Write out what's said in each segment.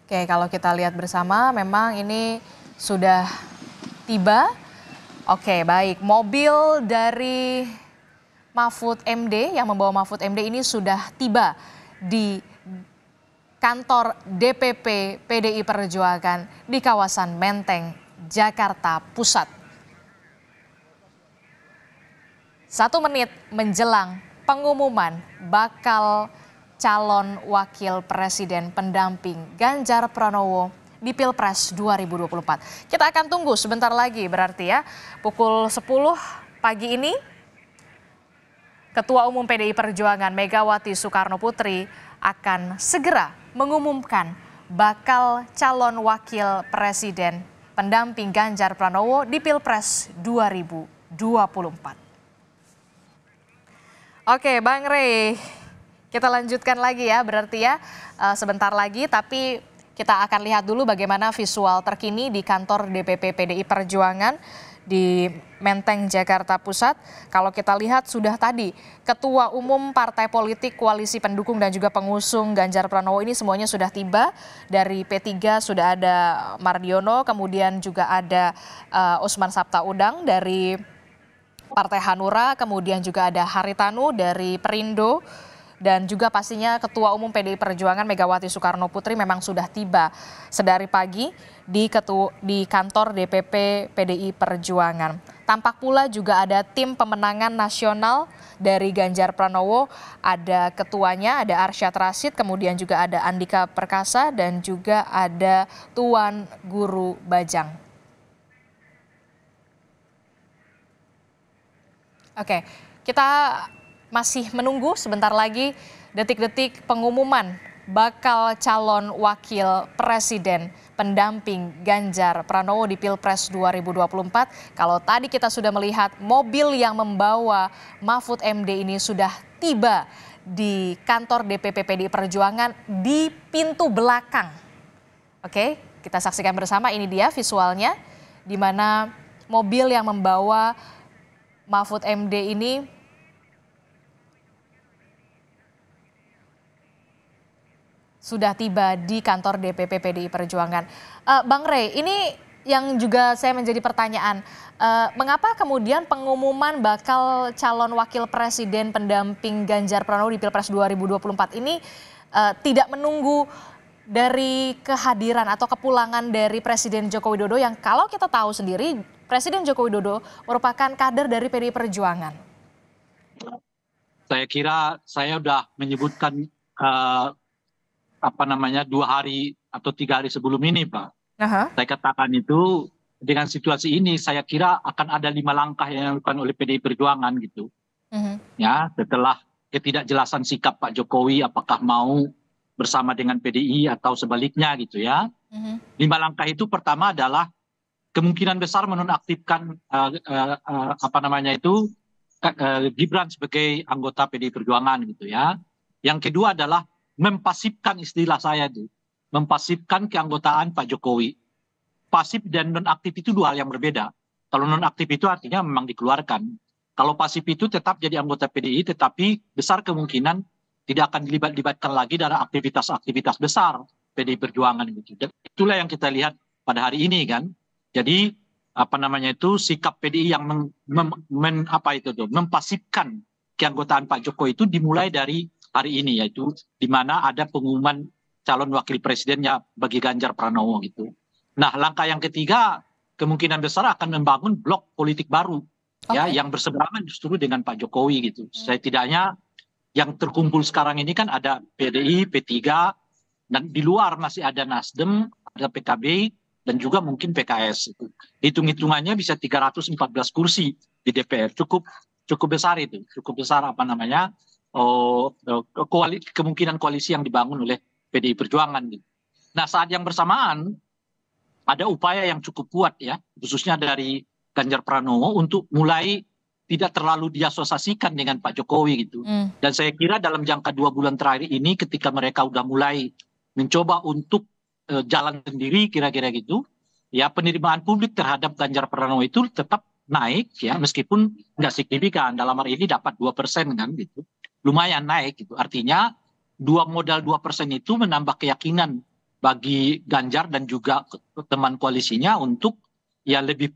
Oke, kalau kita lihat bersama memang ini sudah tiba. Oke, baik. Mobil dari Mahfud MD yang membawa Mahfud MD ini sudah tiba di kantor DPP PDI Perjuangan di kawasan Menteng, Jakarta Pusat. 1 menit menjelang pengumuman bakal calon wakil presiden pendamping Ganjar Pranowo di Pilpres 2024. Kita akan tunggu sebentar lagi berarti ya, pukul 10 pagi ini Ketua Umum PDI Perjuangan Megawati Soekarno Putri akan segera mengumumkan bakal calon wakil presiden pendamping Ganjar Pranowo di Pilpres 2024. Oke, Bang Rey, kita lanjutkan lagi ya berarti ya sebentar lagi, tapi kita akan lihat dulu bagaimana visual terkini di kantor DPP PDI Perjuangan di Menteng, Jakarta Pusat. Kalau kita lihat sudah tadi Ketua Umum Partai Politik Koalisi Pendukung dan juga pengusung Ganjar Pranowo ini semuanya sudah tiba. Dari P3 sudah ada Mardiono, kemudian juga ada Usman Sabtaudang dari Partai Hanura, kemudian juga ada Haritanu dari Perindo, dan juga pastinya Ketua Umum PDI Perjuangan Megawati Soekarno Putri memang sudah tiba sedari pagi di kantor DPP PDI Perjuangan. Tampak pula juga ada tim pemenangan nasional dari Ganjar Pranowo, ada ketuanya, ada Arsyad Rashid, kemudian juga ada Andika Perkasa, dan juga ada Tuan Guru Bajang. Oke, kita masih menunggu sebentar lagi detik-detik pengumuman bakal calon wakil presiden pendamping Ganjar Pranowo di Pilpres 2024. Kalau tadi kita sudah melihat mobil yang membawa Mahfud MD ini sudah tiba di kantor DPP PDI Perjuangan di pintu belakang. Oke, kita saksikan bersama, ini dia visualnya di mana mobil yang membawa Mahfud MD ini sudah tiba di kantor DPP PDI Perjuangan. Bang Rey, ini yang juga saya menjadi pertanyaan, mengapa kemudian pengumuman bakal calon wakil presiden pendamping Ganjar Pranowo di Pilpres 2024 ini tidak menunggu dari kehadiran atau kepulangan dari Presiden Joko Widodo, yang kalau kita tahu sendiri Presiden Joko Widodo merupakan kader dari PDI Perjuangan? Saya kira saya sudah menyebutkan 2 hari atau 3 hari sebelum ini, Pak. Saya katakan itu dengan situasi ini saya kira akan ada 5 langkah yang dilakukan oleh PDI Perjuangan gitu. Ya, setelah ketidakjelasan sikap Pak Jokowi apakah mau bersama dengan PDI atau sebaliknya gitu ya. 5 langkah itu pertama adalah kemungkinan besar menonaktifkan Gibran sebagai anggota PDI Perjuangan gitu ya. Yang kedua adalah mempasifkan, istilah saya itu, mempasifkan keanggotaan Pak Jokowi. Pasif dan nonaktif itu 2 hal yang berbeda. Kalau nonaktif itu artinya memang dikeluarkan. Kalau pasif itu tetap jadi anggota PDI, tetapi besar kemungkinan tidak akan dilibatkan lagi dalam aktivitas-aktivitas besar PDI Perjuangan gitu. Dan itulah yang kita lihat pada hari ini kan. Jadi sikap PDI yang mempasifkan keanggotaan Pak Jokowi itu dimulai dari hari ini, yaitu di mana ada pengumuman calon wakil presidennya bagi Ganjar Pranowo gitu. Nah, langkah yang ketiga kemungkinan besar akan membangun blok politik baru ya, yang berseberangan justru dengan Pak Jokowi gitu. Setidaknya yang terkumpul sekarang ini kan ada PDI, P3, dan di luar masih ada Nasdem, ada PKB, dan juga mungkin PKS. Hitung-hitungannya bisa 314 kursi di DPR. Cukup besar itu. Cukup besar kemungkinan koalisi yang dibangun oleh PDI Perjuangan. Nah, saat yang bersamaan ada upaya yang cukup kuat ya, khususnya dari Ganjar Pranowo untuk mulai tidak terlalu diasosiasikan dengan Pak Jokowi gitu. Dan saya kira dalam jangka 2 bulan terakhir ini ketika mereka udah mulai mencoba untuk jalan sendiri kira-kira gitu, ya penerimaan publik terhadap Ganjar Pranowo itu tetap naik ya, meskipun nggak signifikan. Dalam hari ini dapat 2% kan gitu, lumayan naik gitu. Artinya modal 2% itu menambah keyakinan bagi Ganjar dan juga teman koalisinya untuk ya lebih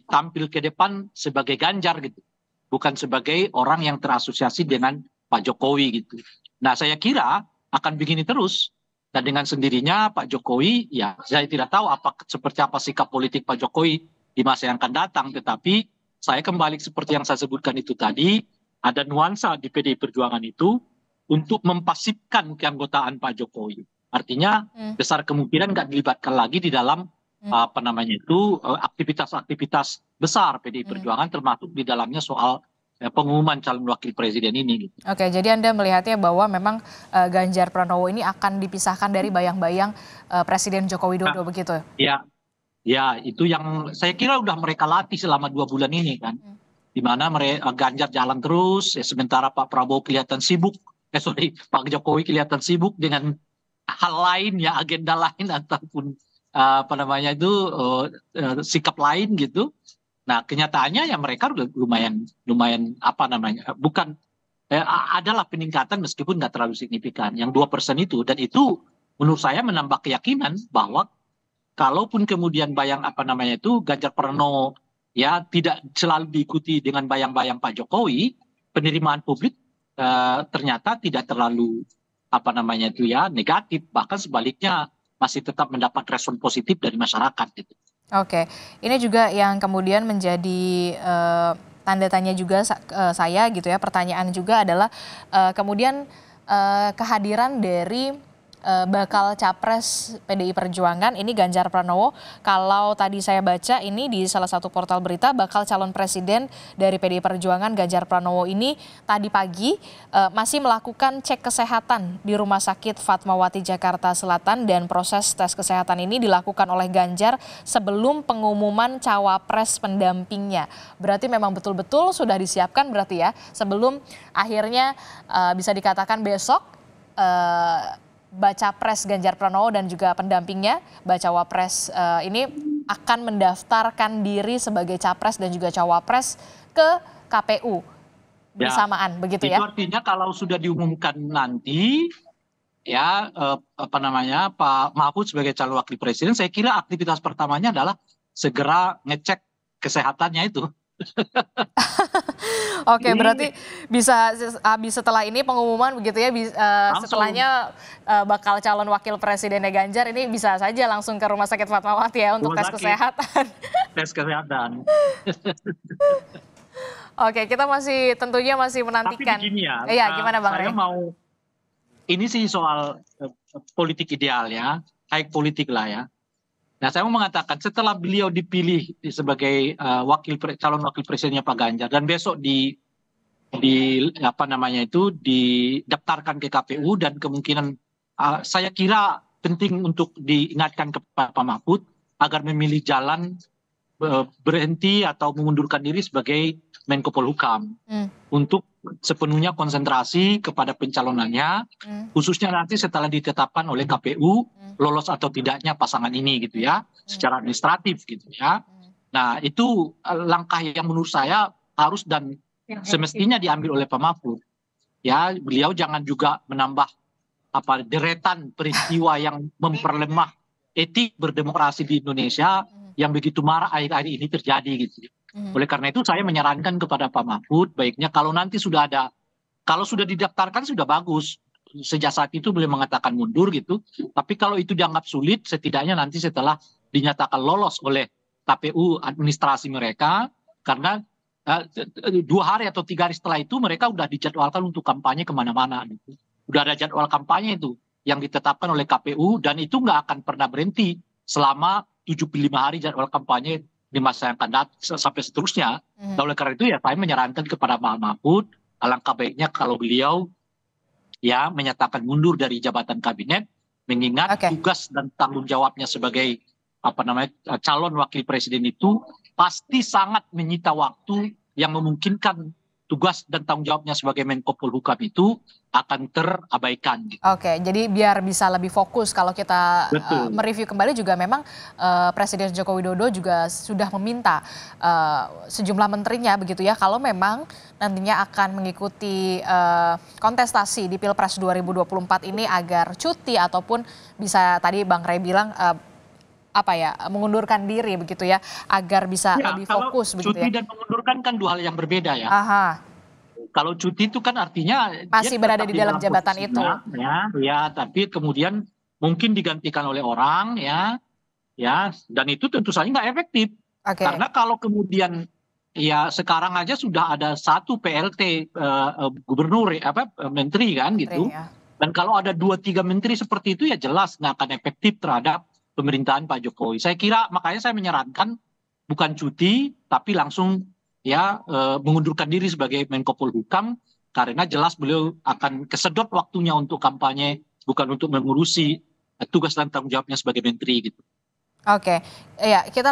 tampil ke depan sebagai Ganjar gitu, bukan sebagai orang yang terasosiasi dengan Pak Jokowi gitu. Nah, saya kira akan begini terus. Dan dengan sendirinya Pak Jokowi, ya saya tidak tahu seperti apa sikap politik Pak Jokowi di masa yang akan datang. Tetapi saya kembali seperti yang saya sebutkan itu tadi, ada nuansa di PDI Perjuangan itu untuk mempasifkan keanggotaan Pak Jokowi. Artinya besar kemungkinan nggak dilibatkan lagi di dalam apa namanya itu aktivitas-aktivitas besar PDI Perjuangan, termasuk di dalamnya soal pengumuman calon wakil presiden ini. Gitu. Oke, jadi Anda melihatnya bahwa memang Ganjar Pranowo ini akan dipisahkan dari bayang-bayang Presiden Joko Widodo, begitu? Ya, ya itu yang saya kira udah mereka latih selama 2 bulan ini kan, di mana Ganjar jalan terus, sementara Pak Prabowo kelihatan sibuk, Pak Jokowi kelihatan sibuk dengan hal lain ya, agenda lain ataupun apa namanya itu sikap lain gitu. Nah, kenyataannya ya mereka lumayan apa namanya, bukan adalah peningkatan meskipun nggak terlalu signifikan. Yang 2% itu, dan itu menurut saya menambah keyakinan bahwa kalaupun kemudian apa namanya itu Ganjar Pranowo ya tidak selalu diikuti dengan bayang-bayang Pak Jokowi, penerimaan publik ternyata tidak terlalu apa namanya itu ya negatif, bahkan sebaliknya masih tetap mendapat respon positif dari masyarakat gitu. Oke, ini juga yang kemudian menjadi tanda tanya juga saya gitu ya. Pertanyaan juga adalah kemudian kehadiran dari bakal capres PDI Perjuangan ini Ganjar Pranowo. Kalau tadi saya baca ini di salah satu portal berita, bakal calon presiden dari PDI Perjuangan Ganjar Pranowo ini tadi pagi masih melakukan cek kesehatan di Rumah Sakit Fatmawati Jakarta Selatan, dan proses tes kesehatan ini dilakukan oleh Ganjar sebelum pengumuman cawapres pendampingnya. Berarti memang betul-betul sudah disiapkan berarti ya, sebelum akhirnya bisa dikatakan besok baca pres Ganjar Pranowo dan juga pendampingnya, bacawa pres ini akan mendaftarkan diri sebagai capres dan juga cawapres ke KPU bersamaan, ya, begitu ya? Itu artinya kalau sudah diumumkan nanti, ya apa namanya Pak Mahfud sebagai calon wakil presiden, saya kira aktivitas pertamanya adalah segera ngecek kesehatannya itu. Oke, berarti bisa habis setelah ini pengumuman begitu ya, setelahnya bakal calon wakil presidennya Ganjar ini bisa saja langsung ke Rumah Sakit Fatmawati ya untuk tes kesehatan. Tes kesehatan. Oke, kita tentunya masih menantikan. Tapi begini ya, iya, gimana Bang Rey? Ini sih soal politik ideal ya, high politik lah ya. Nah, saya mau mengatakan setelah beliau dipilih sebagai calon wakil presidennya Pak Ganjar, dan besok apa namanya itu didaftarkan ke KPU, dan kemungkinan saya kira penting untuk diingatkan kepada Pak Mahfud agar memilih jalan berhenti atau mengundurkan diri sebagai Menko Polhukam untuk sepenuhnya konsentrasi kepada pencalonannya, khususnya nanti setelah ditetapkan oleh KPU lolos atau tidaknya pasangan ini gitu ya, secara administratif gitu ya. Nah, itu langkah yang menurut saya harus dan semestinya diambil oleh Pak Mahfud. Ya, beliau jangan juga menambah deretan peristiwa yang memperlemah etik berdemokrasi di Indonesia yang begitu marah akhir-akhir ini terjadi gitu. Oleh karena itu saya menyarankan kepada Pak Mahfud, baiknya kalau nanti kalau sudah didaftarkan sudah bagus. Sejak saat itu beliau mengatakan mundur gitu. Tapi kalau itu dianggap sulit, setidaknya nanti setelah dinyatakan lolos oleh KPU administrasi mereka, karena 2 hari atau 3 hari setelah itu mereka udah dijadwalkan untuk kampanye kemana-mana gitu. Udah ada jadwal kampanye itu yang ditetapkan oleh KPU, dan itu nggak akan pernah berhenti selama 75 hari jadwal kampanye di masa yang akan datang sampai seterusnya. Oleh karena itu ya saya menyarankan kepada Pak Mahfud, alangkah baiknya kalau beliau ya menyatakan mundur dari jabatan kabinet, mengingat tugas dan tanggung jawabnya sebagai calon wakil presiden itu pasti sangat menyita waktu yang memungkinkan tugas dan tanggung jawabnya sebagai Menko Polhukam itu akan terabaikan. Gitu. Oke, jadi biar bisa lebih fokus kalau kita mereview kembali juga memang Presiden Joko Widodo juga sudah meminta sejumlah menterinya begitu ya, kalau memang nantinya akan mengikuti kontestasi di Pilpres 2024 ini agar cuti ataupun bisa tadi Bang Rey bilang mengundurkan diri begitu ya, agar bisa lebih fokus begitu ya. Cuti dan mengundurkan kan dua hal yang berbeda ya. Aha. Kalau cuti itu kan artinya masih berada di dalam jabatan itu. Ya, tapi kemudian mungkin digantikan oleh orang ya, dan itu tentu saja nggak efektif. Karena kalau kemudian ya sekarang aja sudah ada satu PLT gubernur menteri kan gitu. Ya. Dan kalau ada 2-3 menteri seperti itu ya jelas nggak akan efektif terhadap pemerintahan Pak Jokowi. Saya kira makanya saya menyarankan bukan cuti tapi langsung mengundurkan diri sebagai Menko Polhukam karena jelas beliau akan kesedot waktunya untuk kampanye bukan untuk mengurusi tugas dan tanggung jawabnya sebagai menteri gitu. Oke, ya kita